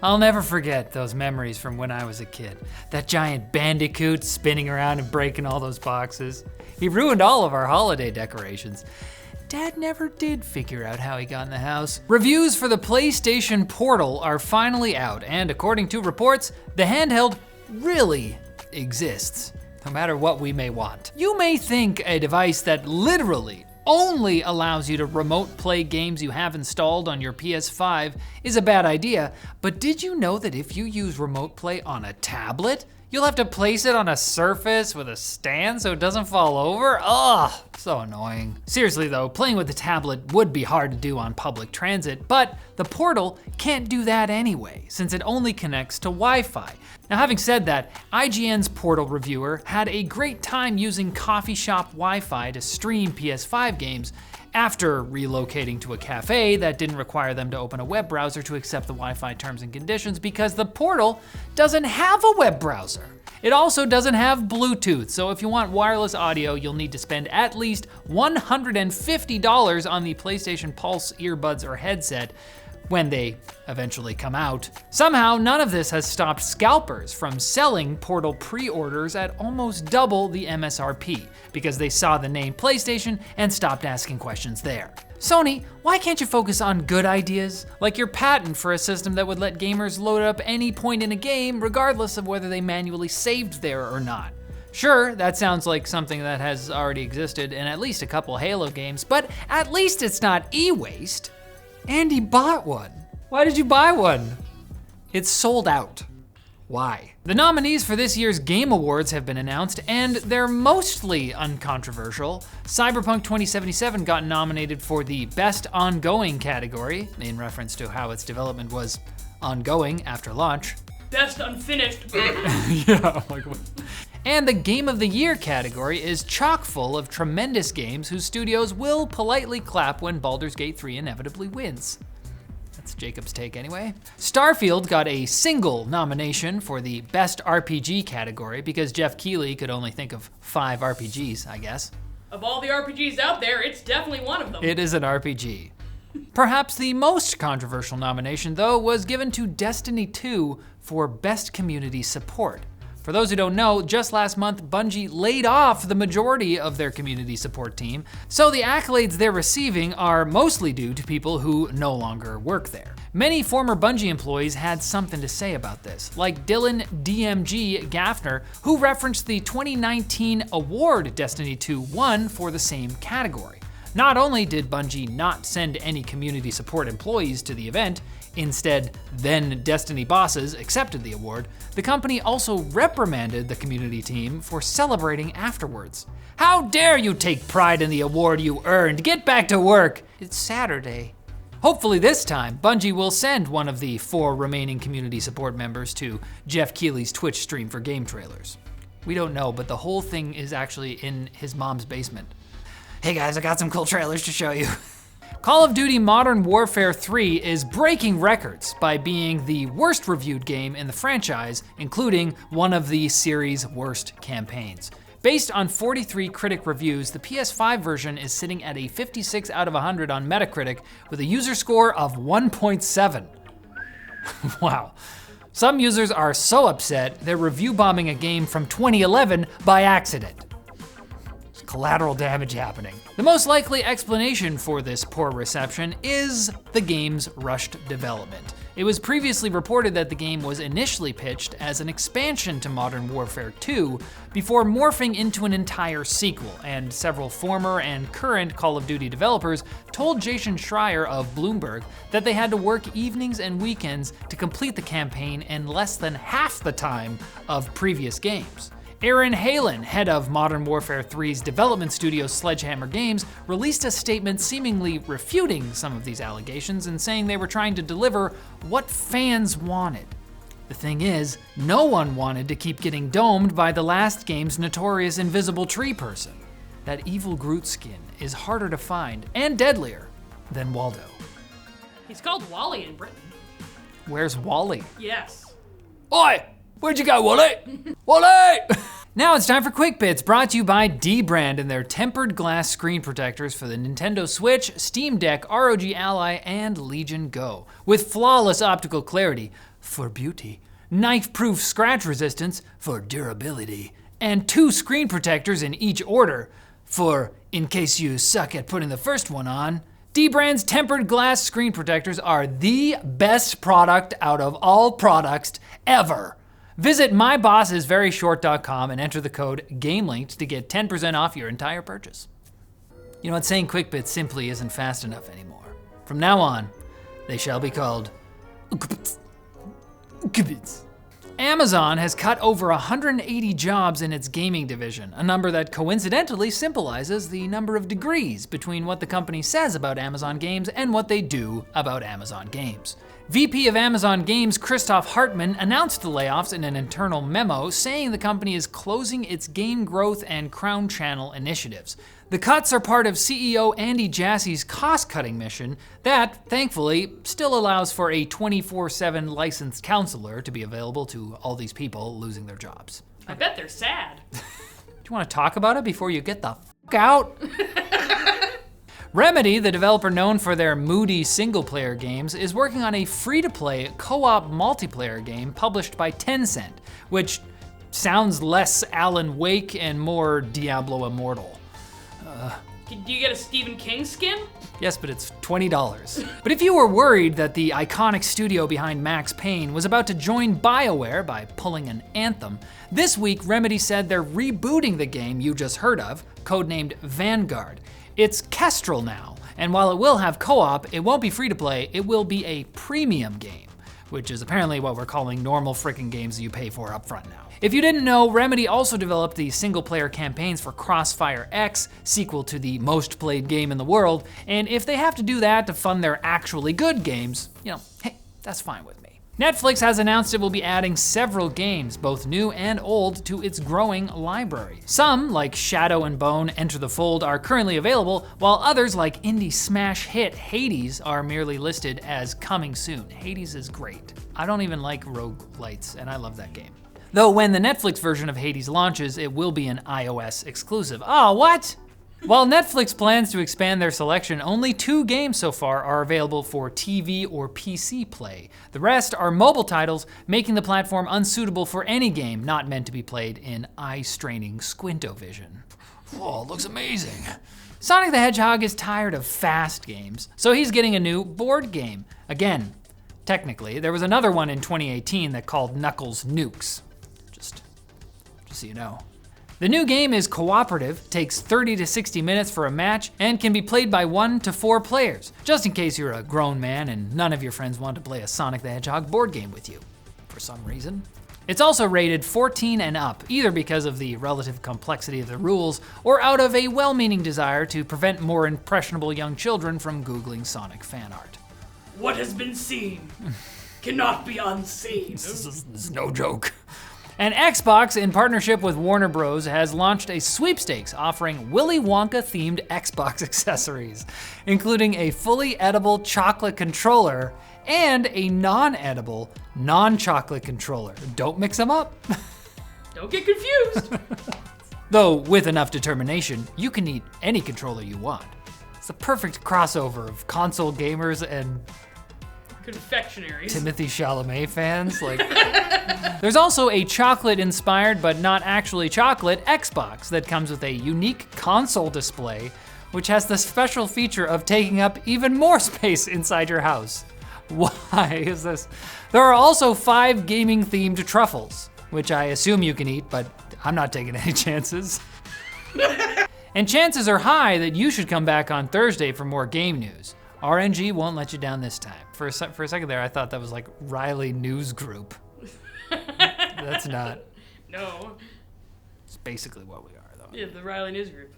I'll never forget those memories from when I was a kid. That giant bandicoot spinning around and breaking all those boxes. He ruined all of our holiday decorations. Dad never did figure out how he got in the house. Reviews for the PlayStation Portal are finally out, and according to reports, the handheld really exists, no matter what we may want. You may think a device that literally only allows you to remote play games you have installed on your PS5 is a bad idea, but did you know that if you use remote play on a tablet, you'll have to place it on a surface with a stand so it doesn't fall over? Ugh, so annoying. Seriously though, playing with the tablet would be hard to do on public transit, but the Portal can't do that anyway, since it only connects to Wi-Fi. Now having said that, IGN's Portal reviewer had a great time using coffee shop Wi-Fi to stream PS5 games after relocating to a cafe that didn't require them to open a web browser to accept the Wi-Fi terms and conditions because the Portal doesn't have a web browser. It also doesn't have Bluetooth, so if you want wireless audio, you'll need to spend at least $150 on the PlayStation Pulse earbuds or headset when they eventually come out. Somehow, none of this has stopped scalpers from selling Portal pre-orders at almost double the MSRP because they saw the name PlayStation and stopped asking questions there. Sony, why can't you focus on good ideas? Like your patent for a system that would let gamers load up any point in a game regardless of whether they manually saved there or not. Sure, that sounds like something that has already existed in at least a couple Halo games, but at least it's not e-waste. Andy bought one. Why did you buy one? It's sold out. Why? The nominees for this year's Game Awards have been announced, and they're mostly uncontroversial. Cyberpunk 2077 got nominated for the Best Ongoing category, in reference to how its development was ongoing after launch. Best Unfinished. Yeah, like what? And the Game of the Year category is chock full of tremendous games whose studios will politely clap when Baldur's Gate 3 inevitably wins. That's Jacob's take anyway. Starfield got a single nomination for the Best RPG category because Jeff Keighley could only think of 5 RPGs, I guess. Of all the RPGs out there, it's definitely one of them. It is an RPG. Perhaps the most controversial nomination, though, was given to Destiny 2 for Best Community Support. For those who don't know, just last month, Bungie laid off the majority of their community support team, so the accolades they're receiving are mostly due to people who no longer work there. Many former Bungie employees had something to say about this, like Dylan DMG Gaffner, who referenced the 2019 award Destiny 2 won for the same category. Not only did Bungie not send any community support employees to the event, instead, then Destiny bosses accepted the award, the company also reprimanded the community team for celebrating afterwards. How dare you take pride in the award you earned? Get back to work. It's Saturday. Hopefully this time, Bungie will send one of the 4 remaining community support members to Jeff Keighley's Twitch stream for game trailers. We don't know, but the whole thing is actually in his mom's basement. Hey guys, I got some cool trailers to show you. Call of Duty Modern Warfare 3 is breaking records by being the worst reviewed game in the franchise, including one of the series' worst campaigns. Based on 43 critic reviews, the PS5 version is sitting at a 56 out of 100 on Metacritic with a user score of 1.7. Wow. Some users are so upset, they're review bombing a game from 2011 by accident. Collateral damage happening. The most likely explanation for this poor reception is the game's rushed development. It was previously reported that the game was initially pitched as an expansion to Modern Warfare 2 before morphing into an entire sequel, and several former and current Call of Duty developers told Jason Schreier of Bloomberg that they had to work evenings and weekends to complete the campaign in less than half the time of previous games. Aaron Halen, head of Modern Warfare 3's development studio Sledgehammer Games, released a statement seemingly refuting some of these allegations and saying they were trying to deliver what fans wanted. The thing is, no one wanted to keep getting domed by the last game's notorious invisible tree person. That evil Groot skin is harder to find and deadlier than Waldo. He's called Wally in Britain. Where's Wally? Yes. Oi! Where'd you go, Wally? Wally! Now it's time for Quick Bits, brought to you by dbrand and their tempered glass screen protectors for the Nintendo Switch, Steam Deck, ROG Ally, and Legion Go. With flawless optical clarity, for beauty, knife-proof scratch resistance for durability, and 2 screen protectors in each order for in case you suck at putting the first one on. dbrand's tempered glass screen protectors are the best product out of all products ever. Visit mybossisveryshort.com and enter the code GAMELINKED to get 10% off your entire purchase. You know what, saying quick bits simply isn't fast enough anymore. From now on, they shall be called bits. Amazon has cut over 180 jobs in its gaming division, a number that coincidentally symbolizes the number of degrees between what the company says about Amazon games and what they do about Amazon games. VP of Amazon Games Christoph Hartmann announced the layoffs in an internal memo, saying the company is closing its game growth and crown channel initiatives. The cuts are part of CEO Andy Jassy's cost-cutting mission that, thankfully, still allows for a 24/7 licensed counselor to be available to all these people losing their jobs. I bet they're sad. Do you want to talk about it before you get the fuck out? Remedy, the developer known for their moody single-player games, is working on a free-to-play co-op multiplayer game published by Tencent, which sounds less Alan Wake and more Diablo Immortal. Do you get a Stephen King skin? Yes, but it's $20. But if you were worried that the iconic studio behind Max Payne was about to join BioWare by pulling an Anthem, this week Remedy said they're rebooting the game you just heard of, codenamed Vanguard. It's Kestrel now, and while it will have co-op, it won't be free to play, it will be a premium game, which is apparently what we're calling normal frickin' games that you pay for up front now. If you didn't know, Remedy also developed the single-player campaigns for Crossfire X, sequel to the most played game in the world, and if they have to do that to fund their actually good games, hey, that's fine with me. Netflix has announced it will be adding several games, both new and old, to its growing library. Some, like Shadow and Bone Enter the Fold, are currently available, while others, like indie smash hit Hades, are merely listed as coming soon. Hades is great. I don't even like roguelites, and I love that game. Though when the Netflix version of Hades launches, it will be an iOS exclusive. Oh, what? While Netflix plans to expand their selection, only 2 games so far are available for TV or PC play. The rest are mobile titles, making the platform unsuitable for any game not meant to be played in eye-straining squinto-vision. Oh, it looks amazing. Sonic the Hedgehog is tired of fast games, so he's getting a new board game. Again, technically, there was another one in 2018 that called Knuckles Nukes. Just so you know. The new game is cooperative, takes 30 to 60 minutes for a match, and can be played by 1 to 4 players, just in case you're a grown man and none of your friends want to play a Sonic the Hedgehog board game with you, for some reason. It's also rated 14 and up, either because of the relative complexity of the rules, or out of a well-meaning desire to prevent more impressionable young children from Googling Sonic fan art. What has been seen cannot be unseen. This is no joke. And Xbox, in partnership with Warner Bros., has launched a sweepstakes offering Willy Wonka-themed Xbox accessories, including a fully edible chocolate controller and a non-edible, non-chocolate controller. Don't mix them up. Don't get confused. Though, with enough determination, you can eat any controller you want. It's a perfect crossover of console gamers and Confectionaries. Timothy Chalamet fans. There's also a chocolate-inspired but not actually chocolate Xbox that comes with a unique console display, which has the special feature of taking up even more space inside your house. Why is this? There are also 5 gaming-themed truffles, which I assume you can eat, but I'm not taking any chances. And chances are high that you should come back on Thursday for more game news. RNG won't let you down this time. For a second there, I thought that was like Riley News Group. That's not. No. It's basically what we are, though. Yeah, the Riley News Group.